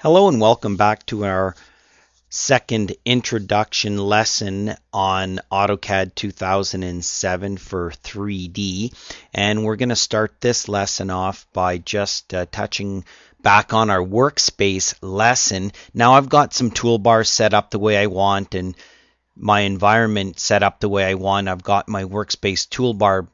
Hello and welcome back to our second introduction lesson on AutoCAD 2007 for 3D. And we're going to start this lesson off by just touching back on our workspace lesson. Now I've got some toolbars set up the way I want and my environment set up the way I want. I've got my workspace toolbar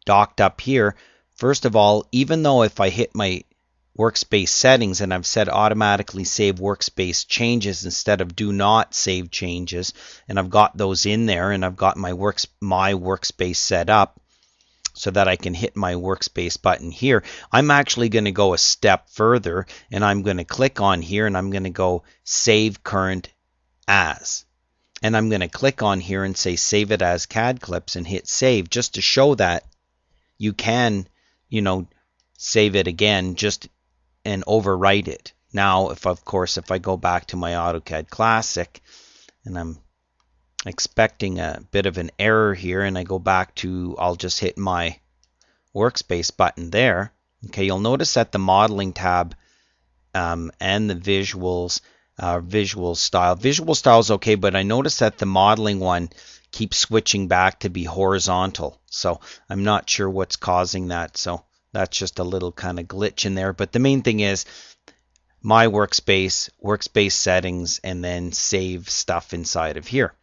docked up here. First of all, even though if I hit my workspace settings and I've set automatically save workspace changes instead of do not save changes, and I've got those in there, and I've got my workspace set up so that I can hit my workspace button here. I'm actually going to go a step further, and I'm going to click on here and I'm going to go save current as, and I'm going to click on here and say save it as CAD clips and hit save, just to show that you can, save it again just and overwrite it. Now, if I go back to my AutoCAD Classic and I'm expecting a bit of an error here and I go back to, I'll just hit my workspace button there. Okay, you'll notice that the modeling tab and the visuals, visual style is okay, but I notice that the modeling one keeps switching back to be horizontal. So I'm not sure what's causing that. So that's just a little kind of glitch in there. But the main thing is my workspace settings, and then save stuff inside of here.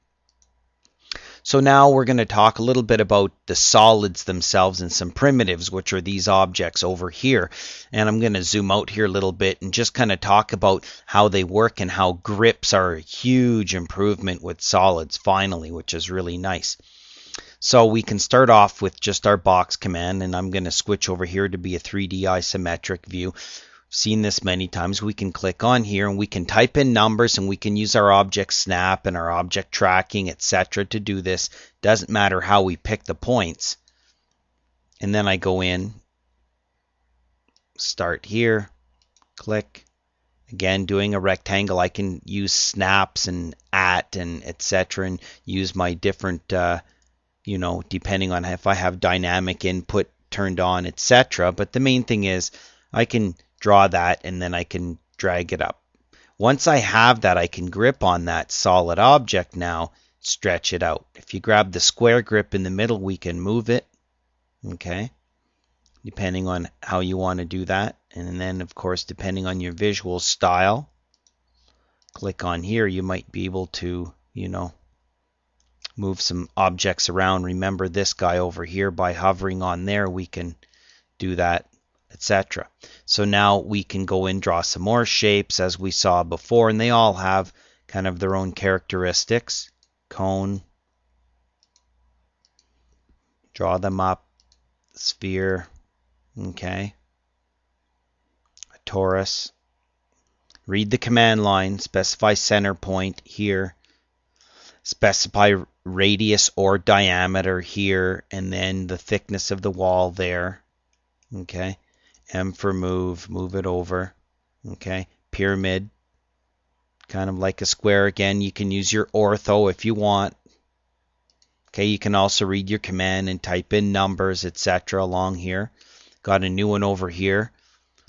So now we're going to talk a little bit about the solids themselves and some primitives, which are these objects over here. And I'm going to zoom out here a little bit and just kind of talk about how they work and how grips are a huge improvement with solids finally, which is really nice. So we can start off with just our box command, and I'm going to switch over here to be a 3D isometric view. Seen this many times. We can click on here and we can type in numbers, and we can use our object snap and our object tracking, etc. to do this. Doesn't matter how we pick the points. And then I go in, start here, click. Again, doing a rectangle, I can use snaps and at and etc. and use my different depending on if I have dynamic input turned on, etc. But the main thing is I can draw that and then I can drag it up. Once I have that, I can grip on that solid object now, stretch it out. If you grab the square grip in the middle, we can move it, okay, depending on how you want to do that. And then, of course, depending on your visual style, click on here, you might be able to, move some objects around. Remember this guy over here, by hovering on there we can do that, etc. So now we can go and draw some more shapes as we saw before, and they all have kind of their own characteristics. Cone, draw them up, sphere, okay, a torus. Read the command line, specify center point here, specify radius or diameter here, and then the thickness of the wall there. Okay, M for move it over. Okay, pyramid, kind of like a square. Again, you can use your ortho if you want. Okay, you can also read your command and type in numbers, etc. along here. Got a new one over here,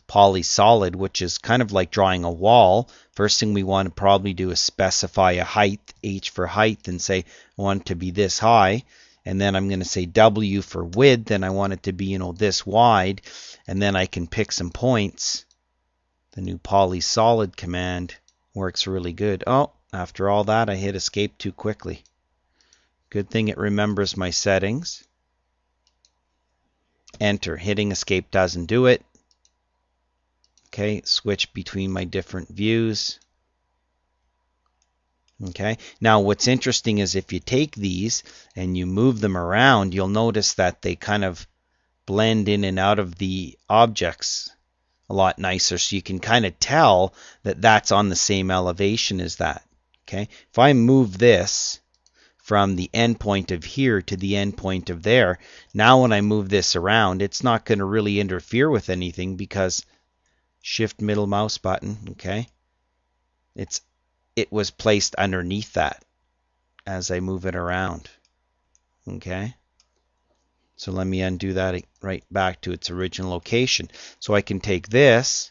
polysolid, which is kind of like drawing a wall. First thing we want to probably do is specify a height, H for height, and say I want it to be this high. And then I'm going to say W for width, and I want it to be, this wide. And then I can pick some points. The new polysolid command works really good. Oh, after all that, I hit escape too quickly. Good thing it remembers my settings. Enter. Hitting escape doesn't do it. Okay, switch between my different views. Okay, now what's interesting is if you take these and you move them around, you'll notice that they kind of blend in and out of the objects a lot nicer, so you can kind of tell that that's on the same elevation as that. Okay, if I move this from the end point of here to the end point of there, now when I move this around, it's not going to really interfere with anything because shift middle mouse button, okay, it was placed underneath that as I move it around. Okay, so let me undo that right back to its original location. So I can take this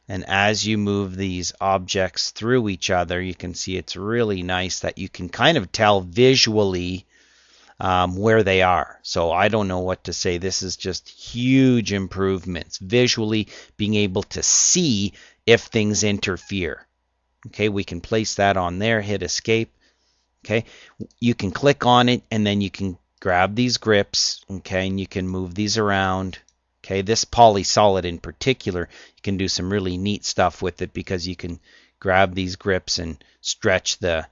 And as you move these objects through each other, you can see it's really nice that you can kind of tell visually where they are. So I don't know what to say. This is just huge improvements. Visually being able to see if things interfere. Okay, we can place that on there, hit escape. Okay, you can click on it and then you can grab these grips, okay, and you can move these around. Okay, this poly-solid in particular, you can do some really neat stuff with it because you can grab these grips and stretch the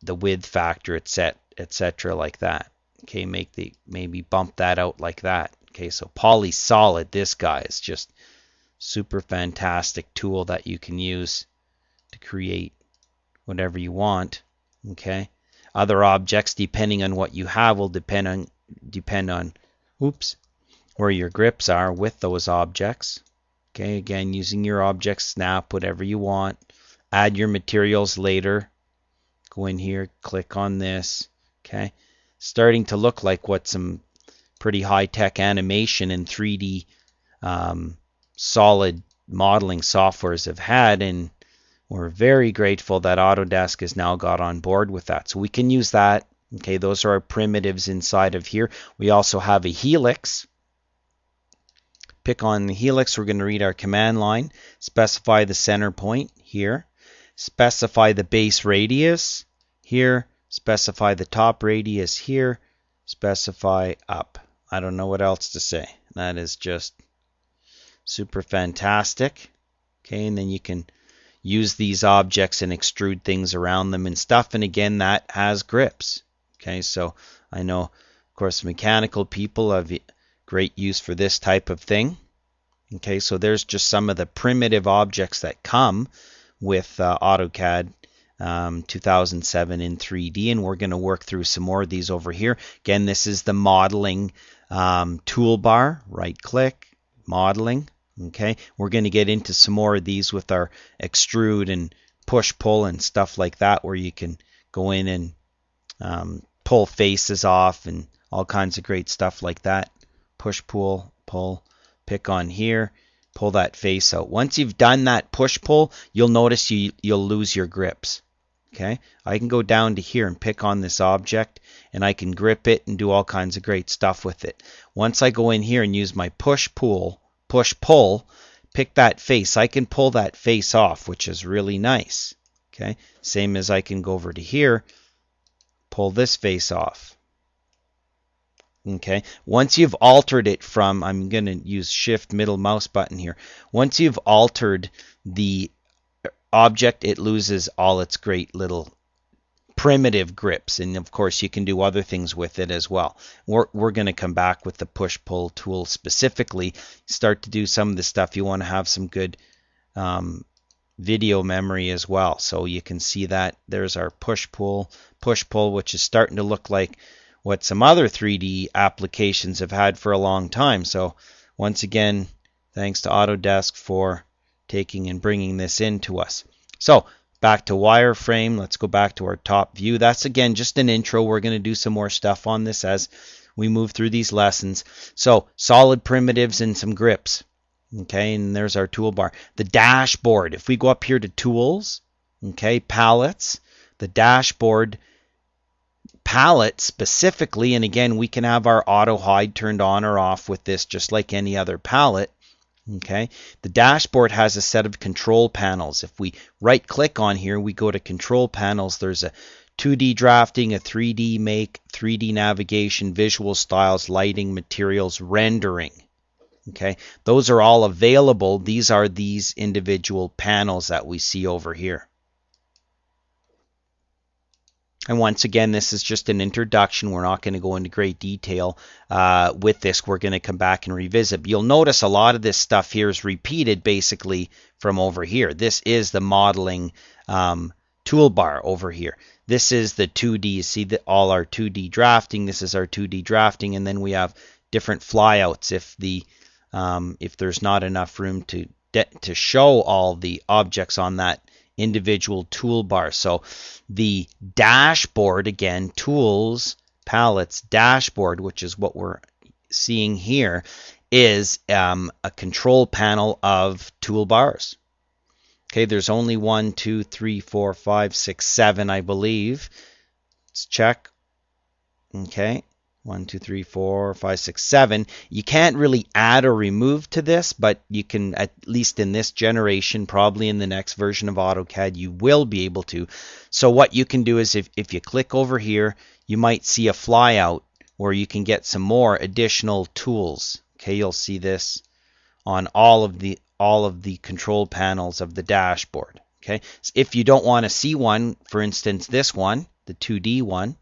width factor, etc. like that. Okay, maybe bump that out like that. Okay, so poly-solid, this guy is just super fantastic tool that you can use to create whatever you want. Okay, other objects, depending on what you have, will depend on where your grips are with those objects. Okay, again, using your object snap, whatever you want. Add your materials later. Go in here, click on this. Okay, starting to look like what some pretty high-tech animation and 3D solid modeling softwares have had, and we're very grateful that Autodesk has now got on board with that. So we can use that. Okay, those are our primitives inside of here. We also have a helix. Pick on the helix. We're going to read our command line. Specify the center point here. Specify the base radius here. Specify the top radius here. Specify up. I don't know what else to say. That is just super fantastic. Okay, and then you can use these objects and extrude things around them and stuff. And again, that has grips. Okay, so I know, of course, mechanical people have great use for this type of thing. Okay, so there's just some of the primitive objects that come with AutoCAD 2007 in 3D, and we're going to work through some more of these over here. Again, this is the modeling toolbar. Right click, modeling. Okay, we're going to get into some more of these with our extrude and push pull and stuff like that, where you can go in and pull faces off and all kinds of great stuff like that. Push, pull, pick on here, pull that face out. Once you've done that push pull, you'll notice you'll lose your grips. Okay, I can go down to here and pick on this object, and I can grip it and do all kinds of great stuff with it. Once I go in here and use my push pull, pick that face, I can pull that face off, which is really nice. Okay, same as I can go over to here, pull this face off. Okay, once you've altered it from, I'm going to use shift middle mouse button here. Once you've altered the object, it loses all its great little primitive grips, and of course you can do other things with it as well. We're going to come back with the push-pull tool specifically, start to do some of the stuff. You want to have some good video memory as well, so you can see that there's our push-pull, which is starting to look like what some other 3D applications have had for a long time. So once again, thanks to Autodesk for taking and bringing this into us. So back to wireframe. Let's go back to our top view. That's again just an intro. We're going to do some more stuff on this as we move through these lessons. So solid primitives and some grips. Okay, and there's our toolbar. The dashboard. If we go up here to tools, okay, palettes, the dashboard palette specifically, and again we can have our auto hide turned on or off with this just like any other palette. Okay, the dashboard has a set of control panels. If we right click on here, we go to control panels. There's a 2D drafting, a 3D make, 3D navigation, visual styles, lighting, materials, rendering. Okay, those are all available. These are these individual panels that we see over here. And once again, this is just an introduction. We're not going to go into great detail with this. We're going to come back and revisit. But you'll notice a lot of this stuff here is repeated basically from over here. This is the modeling toolbar over here. This is the 2D. You see that all our 2D drafting. This is our 2D drafting, and then we have different flyouts if there's not enough room to show all the objects on that individual toolbar. So the dashboard, again, tools, palettes, dashboard, which is what we're seeing here, is a control panel of toolbars. Okay, there's only 1, 2, 3, 4, 5, 6, 7, I believe. Let's check. Okay, 1, 2, 3, 4, 5, 6, 7. You can't really add or remove to this, but you can, at least in this generation, probably in the next version of AutoCAD, you will be able to. So what you can do is if you click over here, you might see a flyout where you can get some more additional tools. Okay, you'll see this on all of the control panels of the dashboard. Okay, so if you don't want to see one, for instance this one, the 2D one,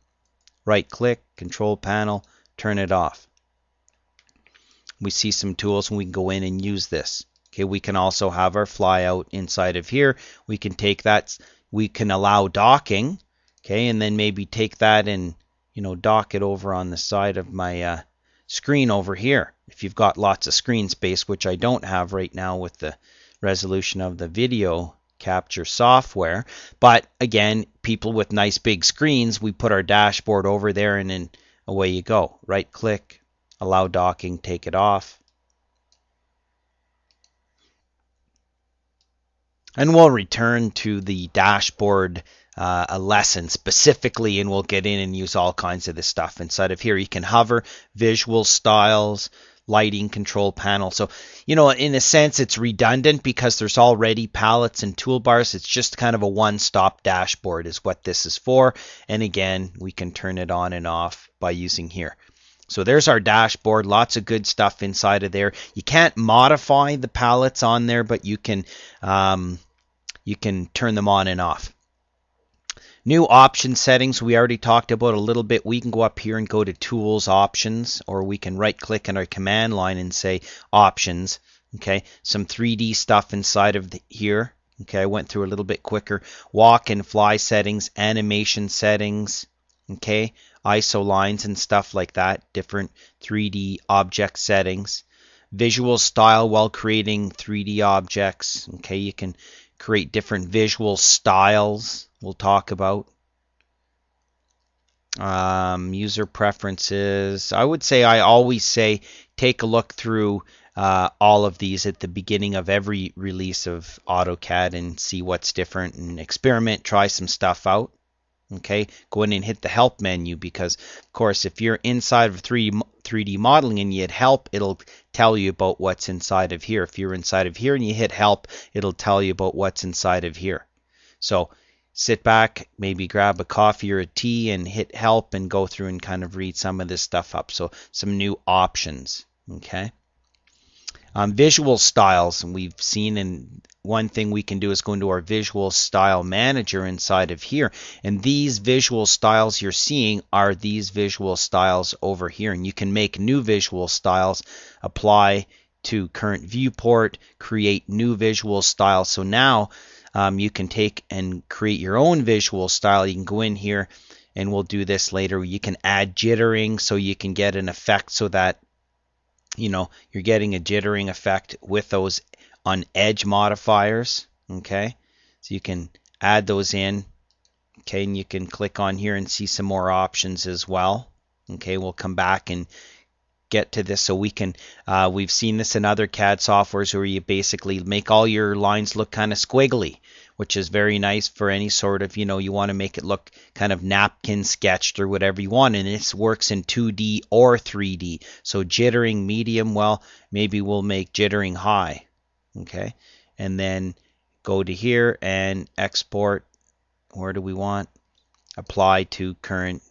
right click, control panel, turn it off. We see some tools and we can go in and use this. Okay, we can also have our flyout inside of here. We can take that, we can allow docking, okay, and then maybe take that and, you know, dock it over on the side of my screen over here. If you've got lots of screen space, which I don't have right now with the resolution of the video capture software. But again, people with nice big screens, we put our dashboard over there and then away you go. Right click, allow docking, take it off. And we'll return to the dashboard a lesson specifically, and we'll get in and use all kinds of this stuff inside of here. You can hover, visual styles, lighting control panel. So, you know, in a sense, it's redundant because there's already palettes and toolbars. It's just kind of a one-stop dashboard is what this is for. And again, we can turn it on and off by using here. So there's our dashboard, lots of good stuff inside of there. You can't modify the palettes on there, but you can turn them on and off. New option settings, we already talked about a little bit. We can go up here and go to Tools, Options, or we can right click in our command line and say Options. Okay, some 3D stuff inside of here. Okay, I went through a little bit quicker. Walk and fly settings, animation settings, okay, ISO lines and stuff like that, different 3D object settings. Visual style while creating 3D objects. Okay, you can create different visual styles we'll talk about. User preferences. I always say take a look through all of these at the beginning of every release of AutoCAD and see what's different and experiment, try some stuff out. Okay, go in and hit the help menu because, of course, if you're inside of 3D modeling and you hit help, it'll tell you about what's inside of here. If you're inside of here and you hit help, it'll tell you about what's inside of here. So sit back, maybe grab a coffee or a tea and hit help and go through and kind of read some of this stuff up. So some new options. Okay. Visual styles, and we've seen, and one thing we can do is go into our visual style manager inside of here, and these visual styles you're seeing are these visual styles over here, and you can make new visual styles, apply to current viewport, create new visual styles. So now you can take and create your own visual style. You can go in here, and we'll do this later. You can add jittering so you can get an effect so that, you know, you're getting a jittering effect with those on edge modifiers. Okay, so you can add those in. Okay, and you can click on here and see some more options as well. Okay, we'll come back and get to this. So we can we've seen this in other CAD softwares where you basically make all your lines look kind of squiggly, which is very nice for any sort of, you know, you want to make it look kind of napkin sketched or whatever you want, and this works in 2D or 3D. So jittering medium, well, maybe we'll make jittering high. Okay, and then go to here and export. Where do we want? Apply to current.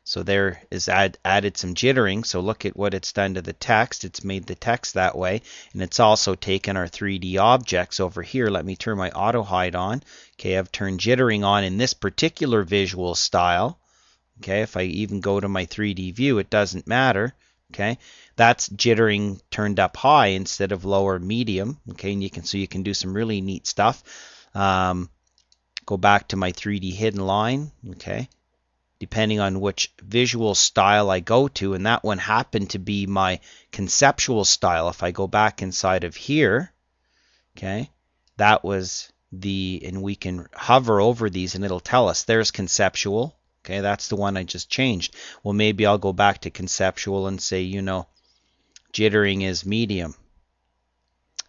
So there is added some jittering. So look at what it's done to the text. It's made the text that way. And it's also taken our 3D objects over here. Let me turn my auto hide on. Okay, I've turned jittering on in this particular visual style. Okay, if I even go to my 3D view, it doesn't matter. Okay, that's jittering turned up high instead of low or medium. Okay, and you can do some really neat stuff. Go back to my 3D hidden line. Okay, depending on which visual style I go to, and that one happened to be my conceptual style. If I go back inside of here, okay, that was and we can hover over these and it'll tell us there's conceptual. Okay, that's the one I just changed. Well, maybe I'll go back to conceptual and say, you know, Jittering is medium,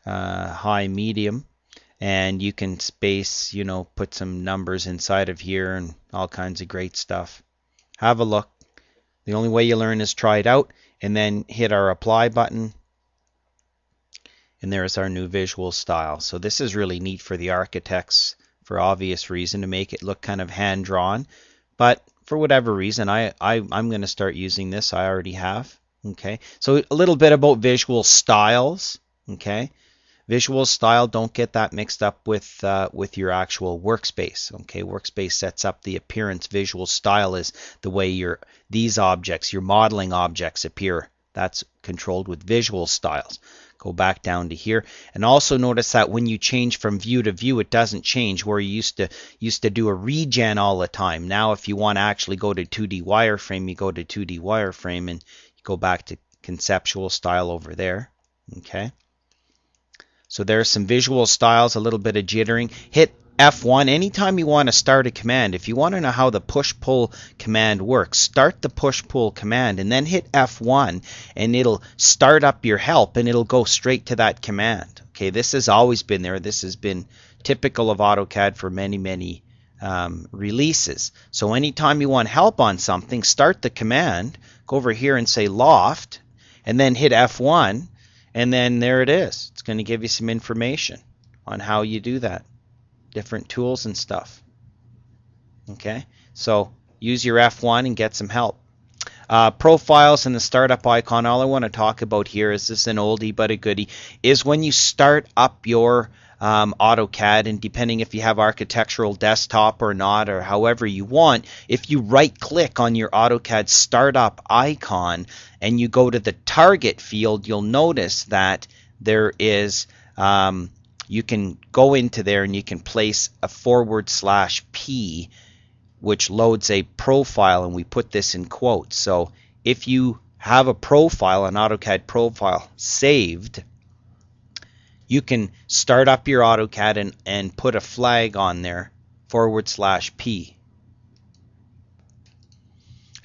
high, medium. And you can space, put some numbers inside of here and all kinds of great stuff. Have a look. The only way you learn is try it out, and then hit our apply button. And there's our new visual style. So this is really neat for the architects for obvious reason, to make it look kind of hand-drawn. But for whatever reason, I'm going to start using this. I already have. Okay. So a little bit about visual styles. Okay. Visual style, don't get that mixed up with your actual workspace. Okay, workspace sets up the appearance. Visual style is the way these objects, your modeling objects, appear. That's controlled with visual styles. Go back down to here, and also notice that when you change from view to view, it doesn't change. Where you used to do a regen all the time. Now, if you want to actually go to 2D wireframe, you go to 2D wireframe, and you go back to conceptual style over there. Okay. So there's some visual styles, a little bit of jittering. Hit F1 anytime you want to start a command. If you want to know how the push-pull command works, start the push-pull command and then hit F1, and it'll start up your help and it'll go straight to that command. Okay, this has always been there. This has been typical of AutoCAD for many, many releases. So anytime you want help on something, start the command, go over here and say loft, and then hit F1. And then there it is. It's going to give you some information on how you do that. Different tools and stuff. Okay, so use your F1 and get some help. Profiles and the startup icon. All I want to talk about here is this an oldie but a goodie. Is when you start up your AutoCAD, and depending if you have architectural desktop or not, or however you want, if you right click on your AutoCAD startup icon and you go to the target field, you'll notice that there is you can go into there and you can place a /P, which loads a profile, and we put this in quotes. So if you have a profile, an AutoCAD profile saved, you can start up your AutoCAD and put a flag on there, /P.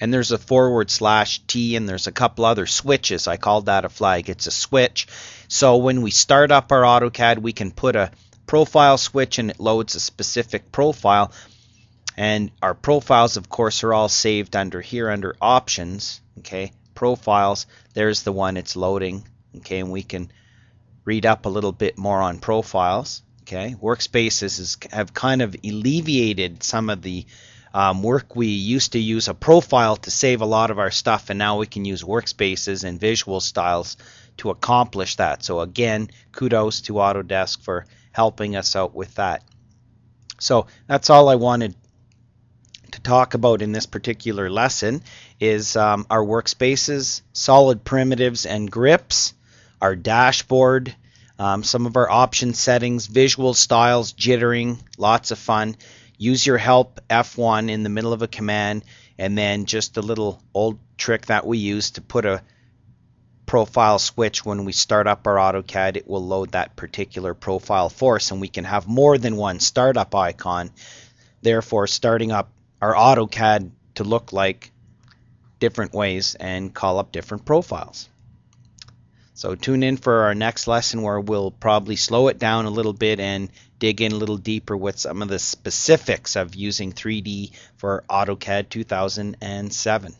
And there's a /T, and there's a couple other switches. I called that a flag. It's a switch. So when we start up our AutoCAD, we can put a profile switch and it loads a specific profile. And our profiles, of course, are all saved under here under options. Okay, profiles, there's the one it's loading. Okay, and we can read up a little bit more on profiles. Okay, workspaces have kind of alleviated some of the work. We used to use a profile to save a lot of our stuff, and now we can use workspaces and visual styles to accomplish that. So again, kudos to Autodesk for helping us out with that. So that's all I wanted to talk about in this particular lesson is our workspaces, solid primitives and grips, our dashboard, some of our option settings, visual styles, jittering, lots of fun. Use your help F1 in the middle of a command, and then just a little old trick that we use to put a profile switch when we start up our AutoCAD. It will load that particular profile for us, and we can have more than one startup icon, therefore starting up our AutoCAD to look like different ways and call up different profiles. So tune in for our next lesson, where we'll probably slow it down a little bit and dig in a little deeper with some of the specifics of using 3D for AutoCAD 2007.